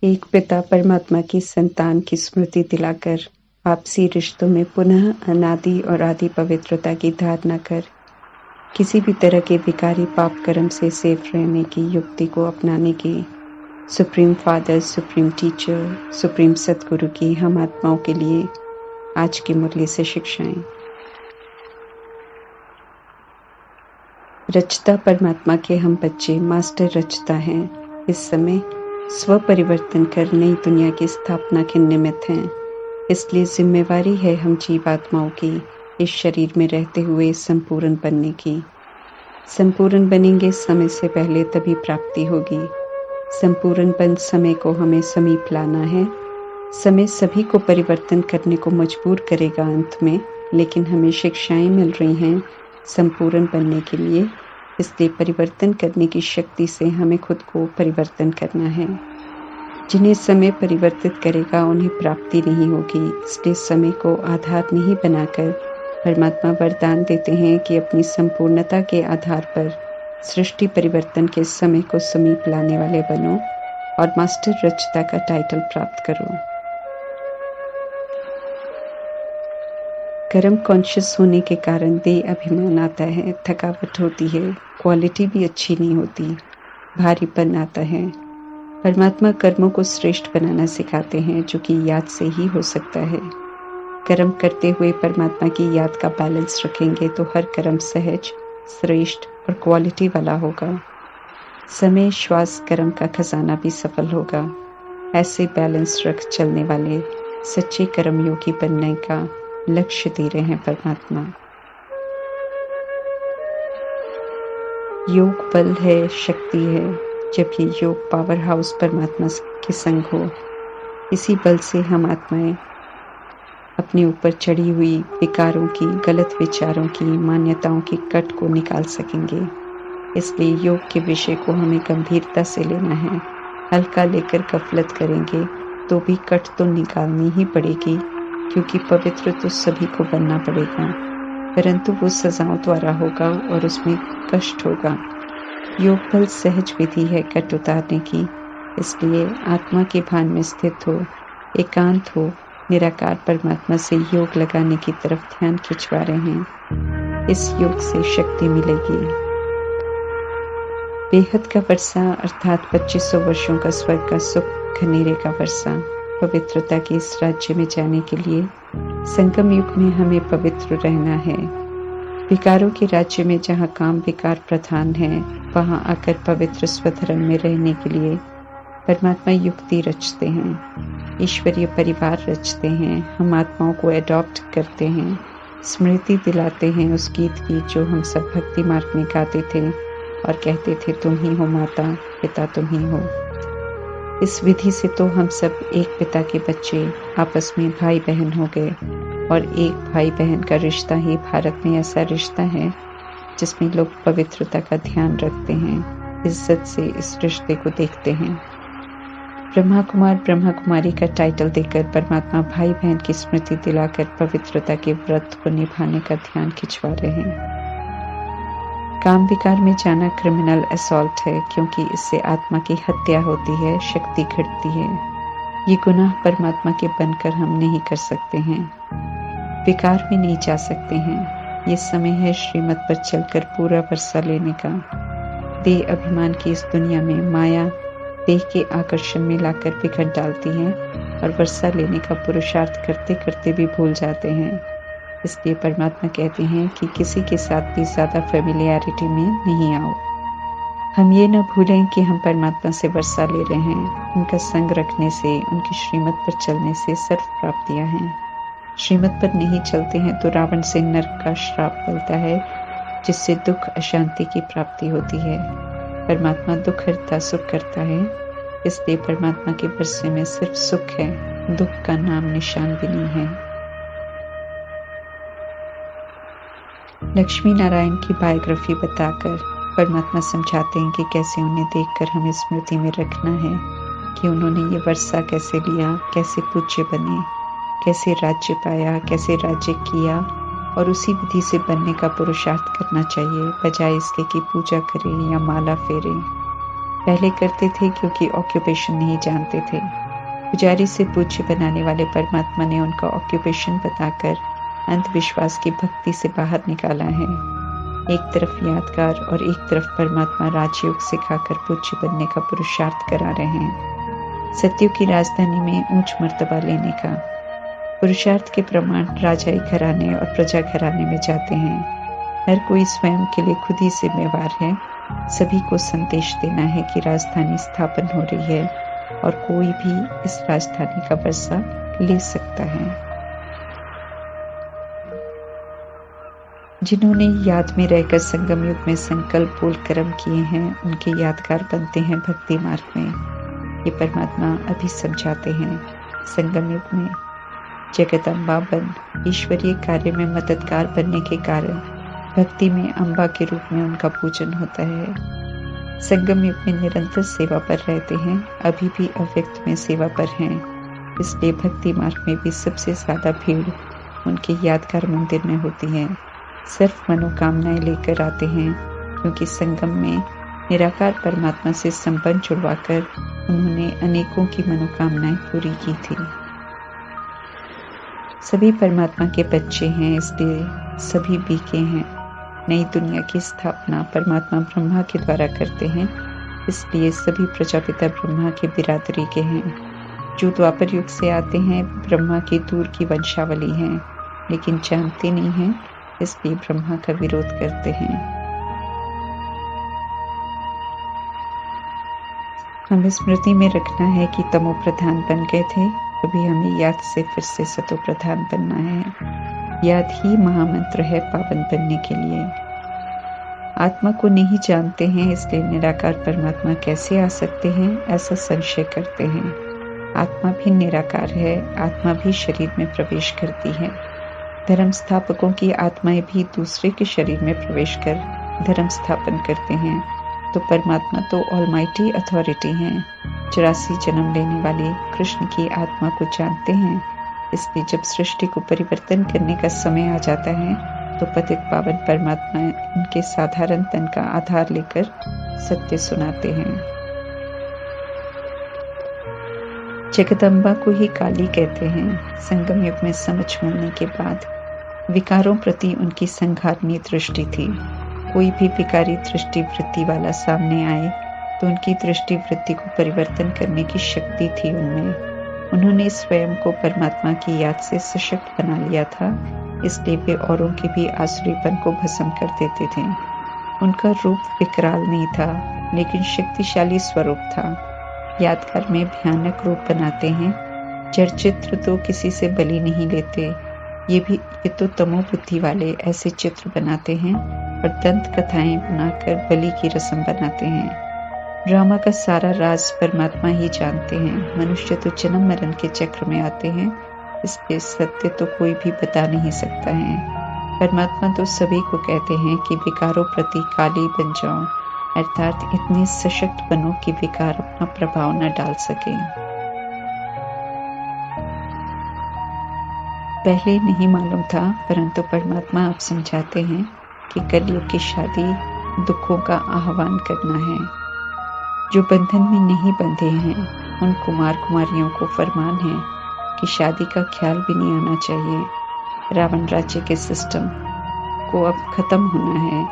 एक पिता परमात्मा की संतान की स्मृति दिलाकर आपसी रिश्तों में पुनः अनादि और आदि पवित्रता की धारणा कर किसी भी तरह के विकारी पाप कर्म से सेफ रहने की युक्ति को अपनाने की supreme father, supreme teacher, supreme सतगुरु की हम आत्माओं के लिए आज की मुरली से शिक्षाएं। रचता परमात्मा के हम बच्चे मास्टर रचता हैं। इस समय स्व परिवर्तन कर नई दुनिया की स्थापना के निमित्त हैं। इसलिए जिम्मेवारी है हम जीवात्माओं की इस शरीर में रहते हुए संपूर्ण बनने की। संपूर्ण बनेंगे समय से पहले तभी प्राप्ति होगी। संपूर्ण बन समय को हमें समीप लाना है। समय सभी को परिवर्तन करने को मजबूर करेगा अंत में, लेकिन हमें शिक्षाएं मिल रही हैं संपूर्ण बनने के लिए। इसलिए परिवर्तन करने की शक्ति से हमें खुद को परिवर्तन करना है। जिन्हें समय परिवर्तित करेगा उन्हें प्राप्ति नहीं होगी। इसलिए समय को आधार नहीं बनाकर परमात्मा वरदान देते हैं कि अपनी संपूर्णता के आधार पर सृष्टि परिवर्तन के समय को समीप लाने वाले बनो और मास्टर रचता का टाइटल प्राप्त करो। कर्म कॉन्शियस होने के कारण देह अभिमान आता है, थकावट होती है, क्वालिटी भी अच्छी नहीं होती, भारीपन आता है। परमात्मा कर्मों को श्रेष्ठ बनाना सिखाते हैं, जो कि याद से ही हो सकता है। कर्म करते हुए परमात्मा की याद का बैलेंस रखेंगे तो हर कर्म सहज, श्रेष्ठ और क्वालिटी वाला होगा। समय, श्वास, कर्म का खजाना भी सफल होगा। ऐसे बैलेंस रख चलने वाले सच्चे कर्मयोगी बनने का लक्ष्य दे रहे हैं परमात्मा। योग बल है, शक्ति है। जब ये योग पावर हाउस परमात्मा के संग हो, इसी बल से हम आत्माएं अपने ऊपर चढ़ी हुई विकारों की, गलत विचारों की, मान्यताओं की कट को निकाल सकेंगे। इसलिए योग के विषय को हमें गंभीरता से लेना है। हल्का लेकर गफलत करेंगे तो भी कट तो निकालनी ही पड़ेगी, क्योंकि पवित्र तो सभी को बनना पड़ेगा, परंतु वो सजाओं द्वारा होगा और उसमें कष्ट होगा। योग बल सहज विधि है कट उतारने की। इसलिए आत्मा के भान में स्थित हो, एकांत हो, निराकार परमात्मा से योग लगाने की तरफ ध्यान खिंचवा रहे हैं। इस योग से शक्ति मिलेगी। बेहद का वर्षा अर्थात 2500 वर्षों का स्वर्ग का सुख, घनेरे का वर्षा। पवित्रता के इस राज्य में जाने के लिए संगम युग में हमें पवित्र रहना है। विकारों के राज्य में जहाँ काम विकार प्रधान है, वहाँ आकर पवित्र स्वधर्म में रहने के लिए परमात्मा युक्ति रचते हैं, ईश्वरीय परिवार रचते हैं। हम आत्माओं को एडॉप्ट करते हैं, स्मृति दिलाते हैं उस गीत की जो हम सब भक्ति मार्ग में गाते थे और कहते थे, तुम ही हो माता, पिता तुम ही हो। इस विधि से तो हम सब एक पिता के बच्चे आपस में भाई बहन हो गए, और एक भाई बहन का रिश्ता ही भारत में ऐसा रिश्ता है जिसमें लोग पवित्रता का ध्यान रखते हैं, इज्जत से इस रिश्ते को देखते हैं। ब्रह्मा कुमार, ब्रह्मा कुमारी का टाइटल देकर परमात्मा भाई बहन की स्मृति दिलाकर पवित्रता के व्रत को निभाने का ध्यान खिंचवा रहे हैं। काम विकार में जाना क्रिमिनल असॉल्ट है, क्योंकि इससे आत्मा की हत्या होती है, शक्ति घटती है। ये गुनाह परमात्मा के बनकर हम नहीं कर सकते हैं, विकार में नहीं जा सकते हैं। ये समय है श्रीमत पर चलकर पूरा वर्षा लेने का। देह अभिमान की इस दुनिया में माया देह के आकर्षण में लाकर बिखर डालती है और वर्षा लेने का पुरुषार्थ करते करते भी भूल जाते हैं। इसलिए परमात्मा कहते हैं कि किसी के साथ भी ज्यादा फेमिलियरिटी में नहीं आओ। हम ये न भूलें कि हम परमात्मा से वर्षा ले रहे हैं। उनका संग रखने से, उनकी श्रीमत पर चलने से सर्व प्राप्तियां हैं। श्रीमत पर नहीं चलते हैं तो रावण से नरक का श्राप मिलता है, जिससे दुख, अशांति की प्राप्ति होती है। परमात्मा दुख हरता, सुख करता है। इसलिए परमात्मा के वर्षे में सिर्फ सुख है, दुख का नाम निशान भी नहीं है। लक्ष्मी नारायण की बायोग्राफी बताकर परमात्मा समझाते हैं कि कैसे उन्हें देखकर हमें स्मृति में रखना है कि उन्होंने ये वर्षा कैसे लिया, कैसे पूज्य बने, कैसे राज्य पाया, कैसे राज्य किया, और उसी विधि से बनने का पुरुषार्थ करना चाहिए, बजाय इसके कि पूजा करें या माला फेरें। पहले करते थे क्योंकि ऑक्यूपेशन नहीं जानते थे। पुजारी से पूज्य बनाने वाले परमात्मा ने उनका ऑक्यूपेशन बताकर अंधविश्वास की भक्ति से बाहर निकाला है। एक तरफ यादगार और एक तरफ परमात्मा राजयोग सिखाकर पूज्य बनने का पुरुषार्थ करा रहे हैं। सत्युग की राजधानी में ऊंच मर्तबा लेने का पुरुषार्थ के प्रमाण राजाई घराने और प्रजा घराने में जाते हैं। हर कोई स्वयं के लिए खुद ही जिम्मेवार है। सभी को संदेश देना है कि राजधानी स्थापन हो रही है और कोई भी इस राजधानी का वर्षा ले सकता है। जिन्होंने याद में रहकर संगम युग में संकल्प बोल कर्म किए हैं, उनके यादगार बनते हैं भक्ति मार्ग में। ये परमात्मा अभी समझाते हैं। संगम युग में जगदम्बा बन ईश्वरीय कार्य में मददगार बनने के कारण भक्ति में अम्बा के रूप में उनका पूजन होता है। संगम युग में निरंतर सेवा पर रहते हैं, अभी भी अव्यक्त में सेवा पर हैं। इसलिए भक्ति मार्ग में भी सबसे ज्यादा भीड़ उनके यादगार मंदिर में होती है। सिर्फ मनोकामनाएं लेकर आते हैं, क्योंकि संगम में निराकार परमात्मा से संबंध जुड़वाकर उन्होंने अनेकों की मनोकामनाएं पूरी की थी। सभी परमात्मा के बच्चे हैं, इसलिए सभी बीके हैं। नई दुनिया की स्थापना परमात्मा ब्रह्मा के द्वारा करते हैं, इसलिए सभी प्रजापिता ब्रह्मा के बिरादरी के हैं। जो द्वापर युग से आते हैं ब्रह्मा की दूर की वंशावली हैं, लेकिन जानते नहीं हैं, इसलिए ब्रह्मा का विरोध करते हैं। हमें स्मृति में रखना है कि तमो प्रधान बन गए थे, अभी हमें याद से फिर से सतो प्रधान बनना है। याद ही महामंत्र है पावन बनने के लिए। आत्मा को नहीं जानते हैं, इसलिए निराकार परमात्मा कैसे आ सकते हैं, ऐसा संशय करते हैं। आत्मा भी निराकार है, आत्मा भी शरीर में प्रवेश करती है। धर्म स्थापकों की आत्माएं भी दूसरे के शरीर में प्रवेश कर धर्म स्थापन करते हैं, तो परमात्मा तो ऑलमाइटी अथॉरिटी हैं। 84 जन्म लेने वाले कृष्ण की आत्मा को जानते हैं, इसलिए जब सृष्टि को परिवर्तन करने का समय आ जाता है तो पतित पावन परमात्मा उनके साधारण तन का आधार लेकर सत्य सुनाते हैं। जगदम्बा को ही काली कहते हैं। संगम युग में समझ मिलने के बाद विकारों प्रति उनकी संघारनीय दृष्टि थी। कोई भी विकारी दृष्टि वृत्ति वाला सामने आए तो उनकी दृष्टि वृत्ति को परिवर्तन करने की शक्ति थी उनमें। उन्होंने स्वयं को परमात्मा की याद से सशक्त बना लिया था, इसलिए वे औरों के भी आसुरीपन को भस्म कर देते थे। उनका रूप विकराल नहीं था, लेकिन शक्तिशाली स्वरूप था। यादगार में भयानक रूप बनाते हैं। जड़ चित्र तो किसी से बलि नहीं लेते। ये तो तमो बुद्धि वाले ऐसे चित्र बनाते हैं और दंत कथाएं बनाकर बलि की रस्म बनाते हैं। ड्रामा का सारा राज परमात्मा ही जानते हैं। मनुष्य तो जन्म मरण के चक्र में आते हैं, इसलिए सत्य तो कोई भी बता नहीं सकता है। परमात्मा तो सभी को कहते हैं कि विकारों प्रति काली बन जाओ, अर्थात इतने सशक्त बनो कि विकार अपना प्रभाव न डाल सके। पहले नहीं मालूम था, परंतु परमात्मा अब समझाते हैं कि कलयुग की शादी दुखों का आह्वान करना है। जो बंधन में नहीं बंधे हैं उन कुमार कुमारियों को फरमान है कि शादी का ख्याल भी नहीं आना चाहिए। रावण राज्य के सिस्टम को अब खत्म होना है।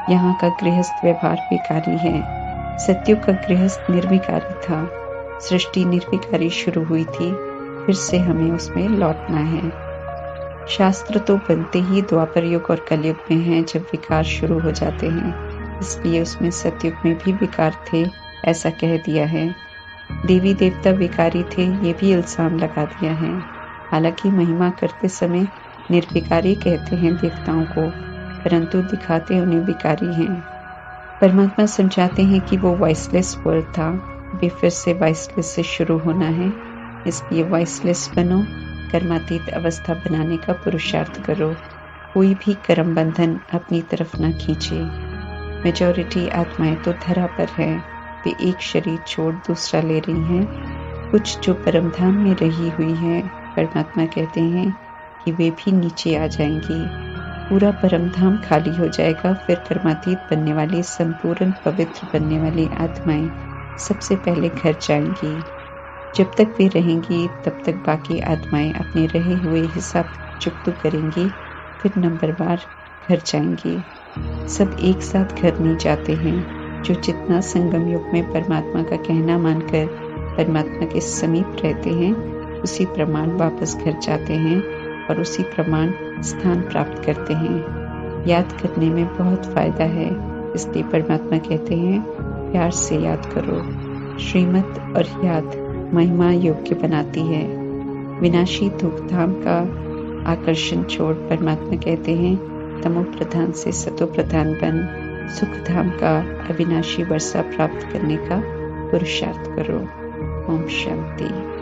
यहाँ का गृहस्थ व्यवहार विकारी है। सत्युग का गृहस्थ निर्विकारी था। सृष्टि निर्विकारी शुरू हुई थी, फिर से हमें उसमें लौटना है। शास्त्र तो बनते ही द्वापर युग और कलयुग में हैं, जब विकार शुरू हो जाते हैं, इसलिए उसमें सत्युग में भी विकार थे, ऐसा कह दिया है। देवी देवता विकारी थे, ये भी इल्जाम लगा दिया है। हालांकि महिमा करते समय निर्विकारी कहते हैं देवताओं को, परंतु दिखाते उन्हें विकारी हैं। परमात्मा समझाते हैं कि वो वॉइसलेस वर्ल्ड था, वे फिर से वॉइसलेस से शुरू होना है, इसलिए वॉइसलेस बनो, कर्मातीत अवस्था बनाने का पुरुषार्थ करो। कोई भी कर्म बंधन अपनी तरफ न खींचे। मेजॉरिटी आत्माएं तो धरा पर है, वे एक शरीर छोड़ दूसरा ले रही हैं। कुछ जो परमधाम में रही हुई हैं, परमात्मा कहते हैं कि वे भी नीचे आ जाएंगी। पूरा परमधाम खाली हो जाएगा, फिर कर्मातीत बनने वाली, संपूर्ण पवित्र बनने वाली आत्माएं सबसे पहले घर जाएंगी। जब तक वे रहेंगी तब तक बाकी आत्माएं अपने रहे हुए हिसाब चुकतू करेंगी, फिर नंबरवार घर जाएंगी। सब एक साथ घर नहीं जाते हैं। जो जितना संगम युग में परमात्मा का कहना मानकर परमात्मा के समीप रहते हैं, उसी प्रमाण वापस घर जाते हैं और उसी प्रमाण स्थान प्राप्त करते हैं। याद करने में बहुत फायदा है, इसलिए परमात्मा कहते हैं प्यार से याद करो। श्रीमत और याद महिमा योग्य बनाती है। विनाशी धूमधाम का आकर्षण छोड़ परमात्मा कहते हैं तमो प्रधान से सतो प्रधान बन सुख धाम का अविनाशी वर्षा प्राप्त करने का पुरुषार्थ करो। ओम शांति।